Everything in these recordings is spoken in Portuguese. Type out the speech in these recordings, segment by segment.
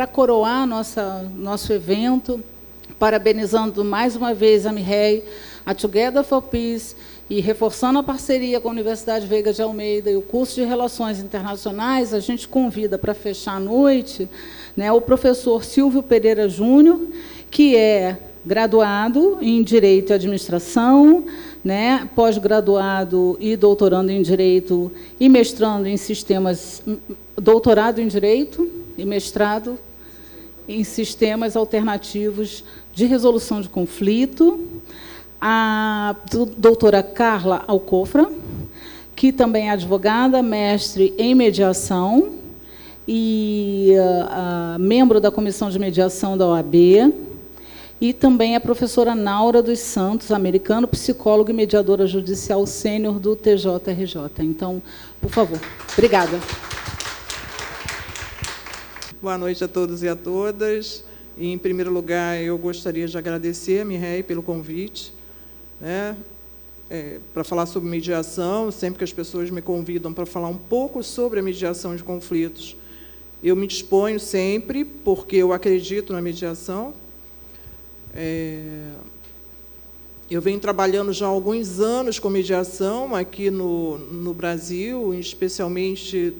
para coroar nosso evento, parabenizando mais uma vez a MIREI, a Together for Peace, e reforçando a parceria com a Universidade Veiga de Almeida e o curso de Relações Internacionais, a gente convida para fechar a noite, né, o professor Silvio Pereira Júnior, que é graduado em Direito e Administração, né, pós-graduado e doutorando em Direito e mestrando em Sistemas, doutorado em Direito e mestrado em Sistemas Alternativos de Resolução de Conflito. A doutora Carla Alcofra, que também é advogada, mestre em mediação e membro da Comissão de Mediação da OAB, e também a professora Naura dos Santos, americano, psicóloga e mediadora judicial sênior do TJRJ. Então, por favor. Obrigada. Boa noite a todos e a todas. Em primeiro lugar, eu gostaria de agradecer a MIREI pelo convite, né, para falar sobre mediação. Sempre que as pessoas me convidam para falar um pouco sobre a mediação de conflitos, eu me disponho sempre, porque eu acredito na mediação. Eu venho trabalhando já há alguns anos com mediação aqui no Brasil, especialmente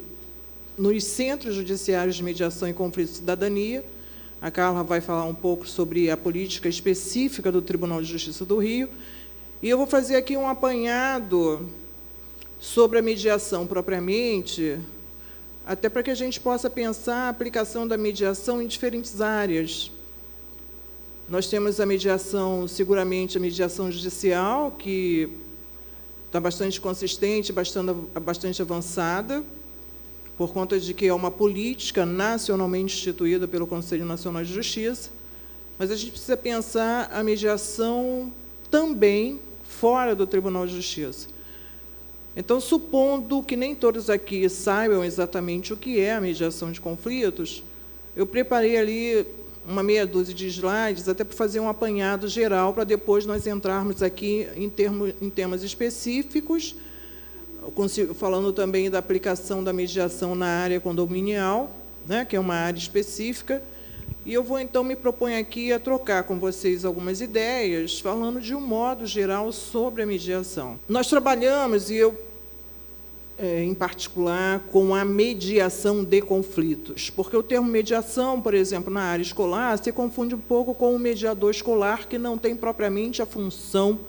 nos centros judiciários de mediação e conflito de cidadania. A Carla vai falar um pouco sobre a política específica do Tribunal de Justiça do Rio. E eu vou fazer aqui um apanhado sobre a mediação propriamente, até para que a gente possa pensar a aplicação da mediação em diferentes áreas. Nós temos a mediação, seguramente, a mediação judicial, que está bastante consistente, bastante avançada, por conta de que é uma política nacionalmente instituída pelo Conselho Nacional de Justiça, mas a gente precisa pensar a mediação também fora do Tribunal de Justiça. Então, supondo que nem todos aqui saibam exatamente o que é a mediação de conflitos, eu preparei ali uma meia dúzia de slides, até para fazer um apanhado geral, para depois nós entrarmos aqui em temas específicos, falando também da aplicação da mediação na área condominial, né, que é uma área específica. E eu vou, então, me propor aqui a trocar com vocês algumas ideias, falando de um modo geral sobre a mediação. Nós trabalhamos, e eu, em particular, com a mediação de conflitos, porque o termo mediação, por exemplo, na área escolar, se confunde um pouco com o mediador escolar, que não tem propriamente a função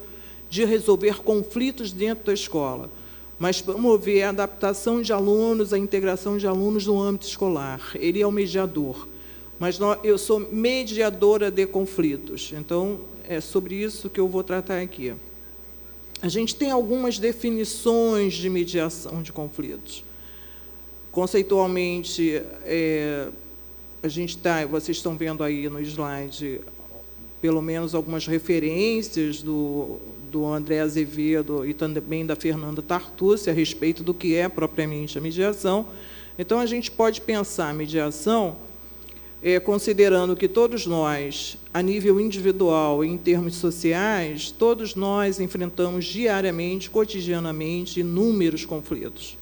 de resolver conflitos dentro da escola, mas promover a adaptação de alunos, a integração de alunos no âmbito escolar. Ele é o mediador. Mas eu sou mediadora de conflitos, então é sobre isso que eu vou tratar aqui. A gente tem algumas definições de mediação de conflitos. Conceitualmente, vocês estão vendo aí no slide, pelo menos algumas referências do André Azevedo e também da Fernanda Tartucci a respeito do que é propriamente a mediação. Então, a gente pode pensar a mediação considerando que todos nós, a nível individual e em termos sociais, todos nós enfrentamos diariamente, cotidianamente, inúmeros conflitos.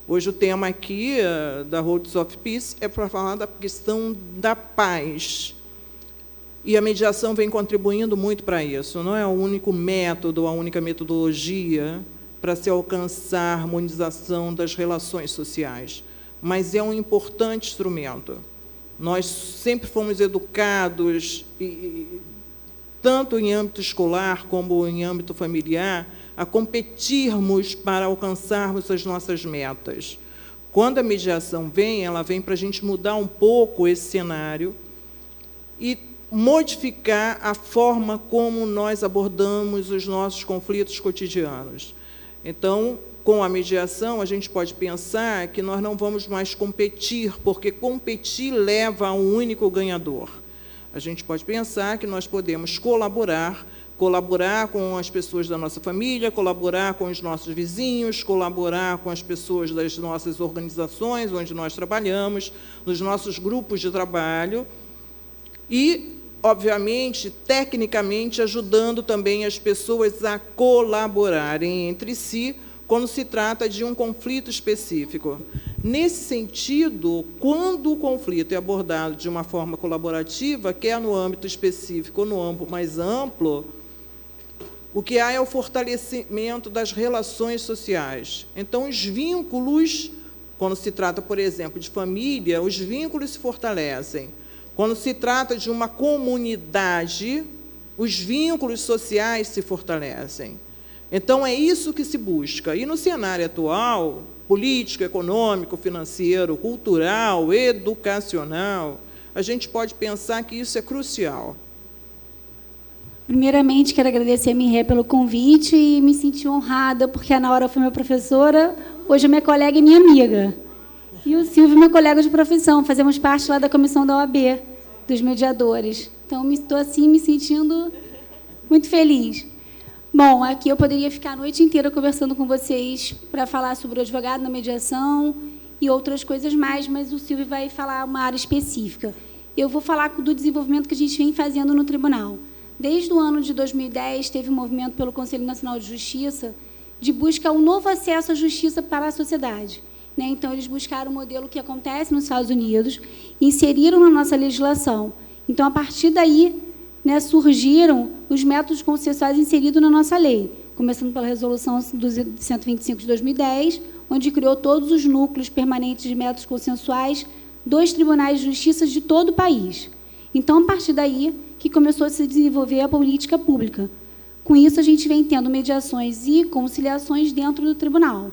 Hoje o tema aqui da Roads of Peace é para falar da questão da paz. E a mediação vem contribuindo muito para isso. Não é o único método, a única metodologia para se alcançar a harmonização das relações sociais, mas é um importante instrumento. Nós sempre fomos educados, tanto em âmbito escolar como em âmbito familiar, a competirmos para alcançarmos as nossas metas. Quando a mediação vem, ela vem para a gente mudar um pouco esse cenário e modificar a forma como nós abordamos os nossos conflitos cotidianos. Então, com a mediação, a gente pode pensar que nós não vamos mais competir, porque competir leva a um único ganhador. A gente pode pensar que nós podemos colaborar com as pessoas da nossa família, colaborar com os nossos vizinhos, colaborar com as pessoas das nossas organizações onde nós trabalhamos, nos nossos grupos de trabalho e, obviamente, tecnicamente, ajudando também as pessoas a colaborarem entre si, quando se trata de um conflito específico. Nesse sentido, quando o conflito é abordado de uma forma colaborativa, quer no âmbito específico ou no âmbito mais amplo, o que há é o fortalecimento das relações sociais. Então, os vínculos, quando se trata, por exemplo, de família, os vínculos se fortalecem. Quando se trata de uma comunidade, os vínculos sociais se fortalecem. Então, é isso que se busca. E, no cenário atual, político, econômico, financeiro, cultural, educacional, a gente pode pensar que isso é crucial. Primeiramente, quero agradecer a Mirré pelo convite e me senti honrada, porque a Ana Aura foi minha professora, hoje é minha colega e minha amiga. E o Silvio, meu colega de profissão, fazemos parte lá da comissão da OAB, dos mediadores. Então, estou assim, me sentindo muito feliz. Bom, aqui eu poderia ficar a noite inteira conversando com vocês para falar sobre o advogado na mediação e outras coisas mais, mas o Silvio vai falar uma área específica. Eu vou falar do desenvolvimento que a gente vem fazendo no tribunal. Desde o ano de 2010, teve um movimento pelo Conselho Nacional de Justiça de buscar um novo acesso à justiça para a sociedade. Então, eles buscaram um modelo que acontece nos Estados Unidos e inseriram na nossa legislação. Então, a partir daí, surgiram os métodos consensuais inseridos na nossa lei, começando pela Resolução 125 de 2010, onde criou todos os núcleos permanentes de métodos consensuais dos tribunais de justiça de todo o país. Então, a partir daí, que começou a se desenvolver a política pública. Com isso, a gente vem tendo mediações e conciliações dentro do tribunal.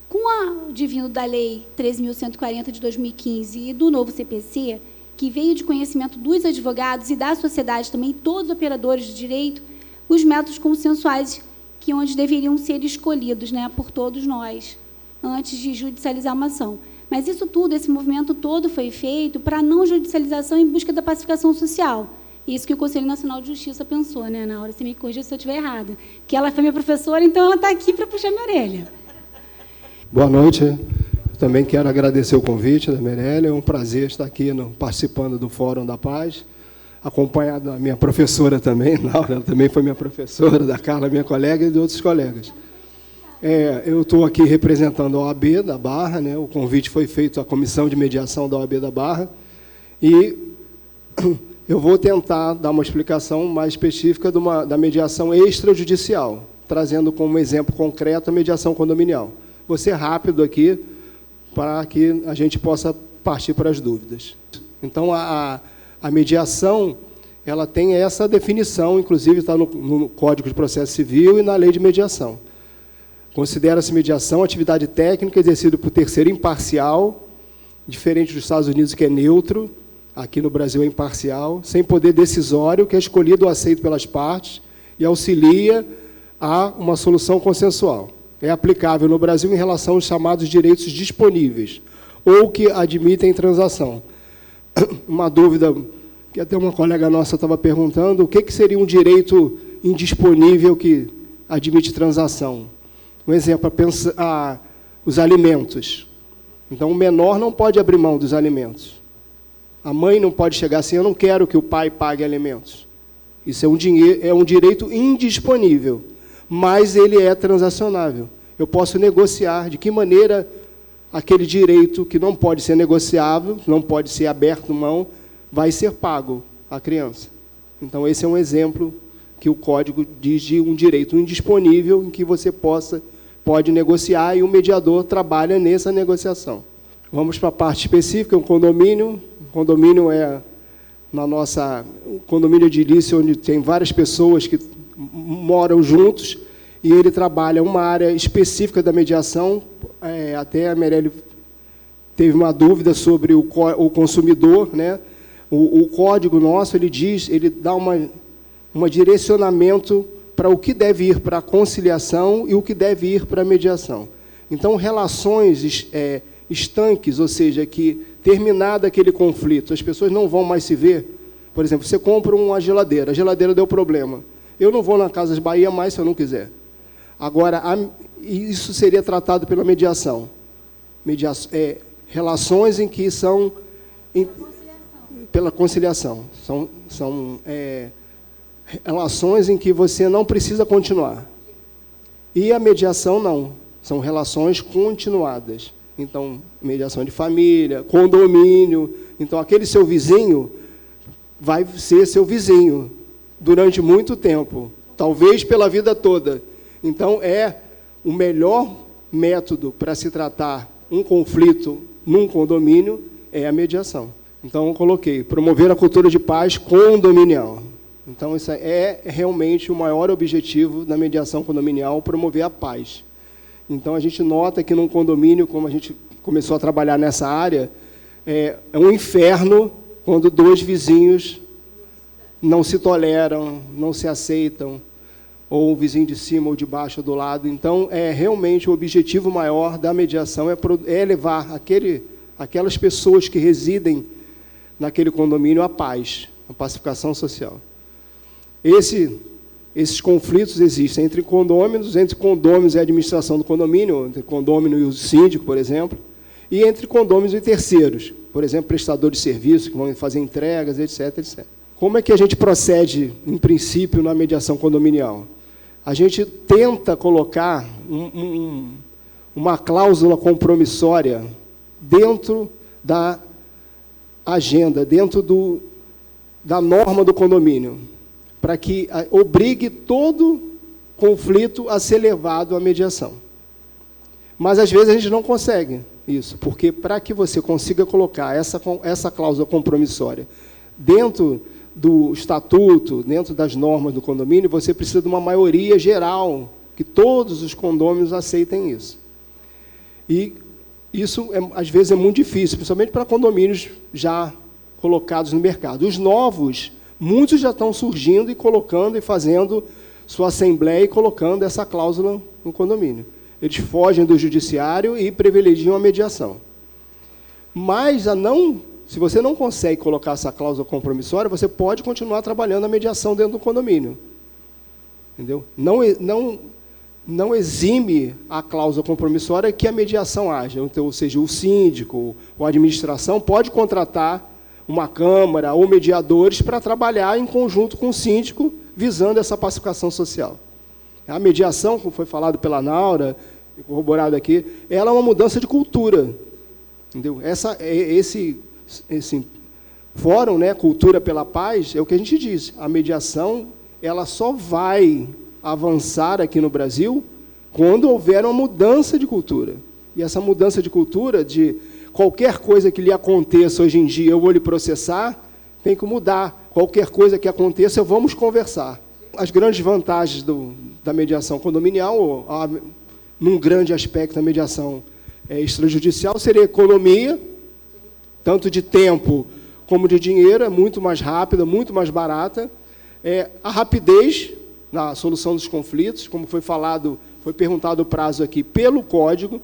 Com o advindo da Lei 13.140 de 2015 e do novo CPC, que veio de conhecimento dos advogados e da sociedade também, todos os operadores de direito, os métodos consensuais que onde deveriam ser escolhidos, por todos nós, antes de judicializar uma ação. Mas isso tudo, esse movimento todo foi feito para a não judicialização em busca da pacificação social. Isso que o Conselho Nacional de Justiça pensou, na hora, você me corrija se eu estiver errada. Que ela foi minha professora, então ela está aqui para puxar minha orelha. Boa noite. Eu também quero agradecer o convite da Meirelles. É um prazer estar aqui participando do Fórum da Paz, acompanhado da minha professora também, Laura, ela também foi minha professora, da Carla, minha colega, e de outros colegas. Eu estou aqui representando a OAB da Barra, o convite foi feito à Comissão de Mediação da OAB da Barra, e eu vou tentar dar uma explicação mais específica da mediação extrajudicial, trazendo como exemplo concreto a mediação condominial. Vou ser rápido aqui, para que a gente possa partir para as dúvidas. Então, a mediação, ela tem essa definição, inclusive está no Código de Processo Civil e na Lei de Mediação. Considera-se mediação atividade técnica exercida por terceiro imparcial, diferente dos Estados Unidos, que é neutro, aqui no Brasil é imparcial, sem poder decisório, que é escolhido ou aceito pelas partes e auxilia a uma solução consensual. É aplicável no Brasil em relação aos chamados direitos disponíveis, ou que admitem transação. Uma dúvida, que até uma colega nossa estava perguntando, o que seria um direito indisponível que admite transação? Um exemplo, os alimentos. Então, o menor não pode abrir mão dos alimentos. A mãe não pode chegar assim, eu não quero que o pai pague alimentos. Isso é um direito indisponível, mas ele é transacionável. Eu posso negociar de que maneira aquele direito que não pode ser negociável, não pode ser aberto mão, vai ser pago à criança. Então, esse é um exemplo que o Código diz de um direito indisponível em que você pode negociar e o mediador trabalha nessa negociação. Vamos para a parte específica, um condomínio. O condomínio é um condomínio edilício onde tem várias pessoas que moram juntos e ele trabalha uma área específica da mediação. Até a Meirelles teve uma dúvida sobre o consumidor, O código nosso, ele dá um direcionamento para o que deve ir para a conciliação e o que deve ir para a mediação. Então, relações estanques, ou seja, que terminado aquele conflito, as pessoas não vão mais se ver. Por exemplo, você compra uma geladeira, a geladeira deu problema. Eu não vou na Casas Bahia mais se eu não quiser. Agora, isso seria tratado pela mediação. Relações em que são... pela conciliação. São relações em que você não precisa continuar. E a mediação, não. São relações continuadas. Então, mediação de família, condomínio. Então, aquele seu vizinho vai ser seu vizinho durante muito tempo, talvez pela vida toda. Então, é o melhor método para se tratar um conflito num condomínio é a mediação. Então, eu coloquei, promover a cultura de paz condominial. Então, isso é realmente o maior objetivo da mediação condominial, promover a paz. Então, a gente nota que num condomínio, como a gente começou a trabalhar nessa área, é um inferno quando dois vizinhos não se toleram, não se aceitam, ou o vizinho de cima ou de baixo ou do lado. Então, realmente o objetivo maior da mediação é levar aquelas pessoas que residem naquele condomínio à paz, à pacificação social. Esses conflitos existem entre condôminos e a administração do condomínio, entre condômino e o síndico, por exemplo, e entre condôminos e terceiros, por exemplo, prestadores de serviços que vão fazer entregas, etc, etc. Como é que a gente procede, em princípio, na mediação condominial? A gente tenta colocar uma cláusula compromissória dentro da agenda, dentro da norma do condomínio, para que obrigue todo conflito a ser levado à mediação. Mas, às vezes, a gente não consegue isso, porque para que você consiga colocar essa cláusula compromissória dentro do estatuto, dentro das normas do condomínio, você precisa de uma maioria geral, que todos os condôminos aceitem isso. E isso, às vezes, é muito difícil, principalmente para condomínios já colocados no mercado. Os novos, muitos já estão surgindo e colocando e fazendo sua assembleia e colocando essa cláusula no condomínio. Eles fogem do judiciário e privilegiam a mediação. Mas, se você não consegue colocar essa cláusula compromissória, você pode continuar trabalhando a mediação dentro do condomínio. Entendeu? Não exime a cláusula compromissória que a mediação haja. Então, ou seja, o síndico ou a administração pode contratar uma câmara ou mediadores para trabalhar em conjunto com o síndico, visando essa pacificação social. A mediação, como foi falado pela Naura, corroborado aqui, ela é uma mudança de cultura. Entendeu? Esse fórum, né, Cultura pela Paz, é o que a gente diz. A mediação ela só vai avançar aqui no Brasil quando houver uma mudança de cultura. E essa mudança de cultura, de qualquer coisa que lhe aconteça hoje em dia, eu vou lhe processar, tem que mudar. Qualquer coisa que aconteça, vamos conversar. As grandes vantagens da mediação condominial, num grande aspecto da mediação extrajudicial, seria a economia, tanto de tempo como de dinheiro, é muito mais rápida, muito mais barata. A rapidez na solução dos conflitos, como foi perguntado o prazo aqui, pelo Código,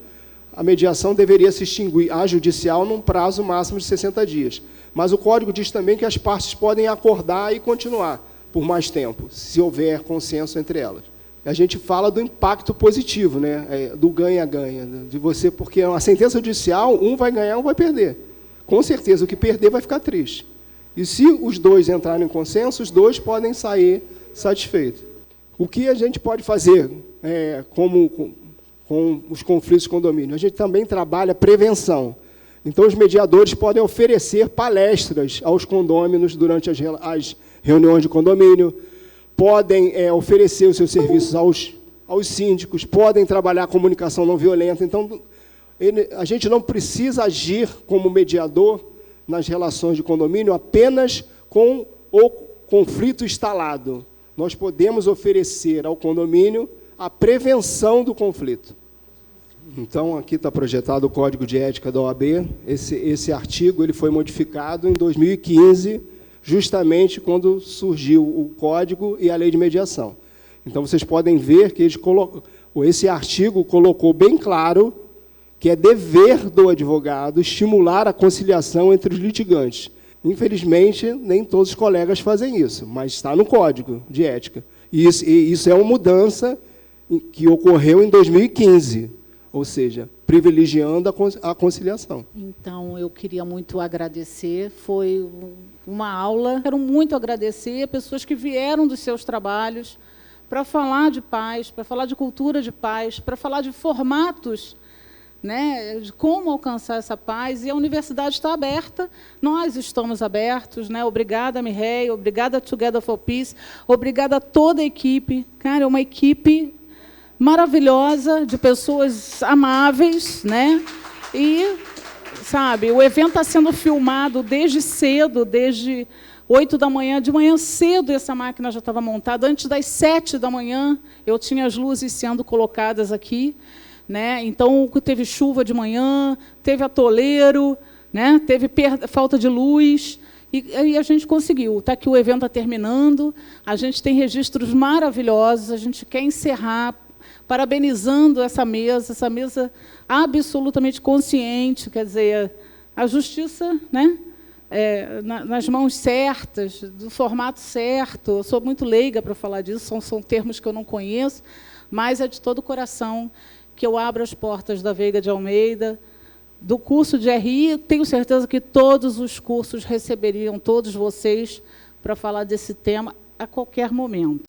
a mediação deveria se extinguir, a judicial, num prazo máximo de 60 dias. Mas o Código diz também que as partes podem acordar e continuar por mais tempo, se houver consenso entre elas. A gente fala do impacto positivo, né? Do ganha-ganha, de você, porque a sentença judicial, um vai ganhar, um vai perder. Com certeza, o que perder vai ficar triste. E se os dois entrarem em consenso, os dois podem sair satisfeitos. O que a gente pode fazer com os conflitos de condomínio? A gente também trabalha prevenção. Então, os mediadores podem oferecer palestras aos condôminos durante as reuniões de condomínio, podem oferecer os seus serviços aos síndicos, podem trabalhar a comunicação não violenta. Então, a gente não precisa agir como mediador nas relações de condomínio apenas com o conflito instalado. Nós podemos oferecer ao condomínio a prevenção do conflito. Então, aqui está projetado o Código de Ética da OAB. Esse artigo ele foi modificado em 2015, justamente quando surgiu o Código e a Lei de Mediação. Então, vocês podem ver que esse artigo colocou bem claro que é dever do advogado estimular a conciliação entre os litigantes. Infelizmente, nem todos os colegas fazem isso, mas está no Código de Ética. E isso é uma mudança que ocorreu em 2015, ou seja, privilegiando a conciliação. Então, eu queria muito agradecer, foi uma aula. Quero muito agradecer pessoas que vieram dos seus trabalhos para falar de paz, para falar de cultura de paz, para falar de formatos, né, de como alcançar essa paz, e a universidade está aberta, nós estamos abertos, né? Obrigada, Mireille, obrigada, Together for Peace, obrigada a toda a equipe. Cara, é uma equipe maravilhosa, de pessoas amáveis, né? E, sabe, o evento está sendo filmado desde cedo, desde 8 da manhã, de manhã cedo essa máquina já estava montada, antes das 7 da manhã eu tinha as luzes sendo colocadas aqui, né? Então, teve chuva de manhã, teve atoleiro, né? Teve falta de luz, e a gente conseguiu. Está aqui, o evento está terminando, a gente tem registros maravilhosos, a gente quer encerrar parabenizando essa mesa absolutamente consciente, quer dizer, a justiça, né? Nas mãos certas, do formato certo. Eu sou muito leiga para falar disso, são termos que eu não conheço, mas é de todo o coração que eu abro as portas da Veiga de Almeida, do curso de RI. Tenho certeza que todos os cursos receberiam todos vocês para falar desse tema a qualquer momento.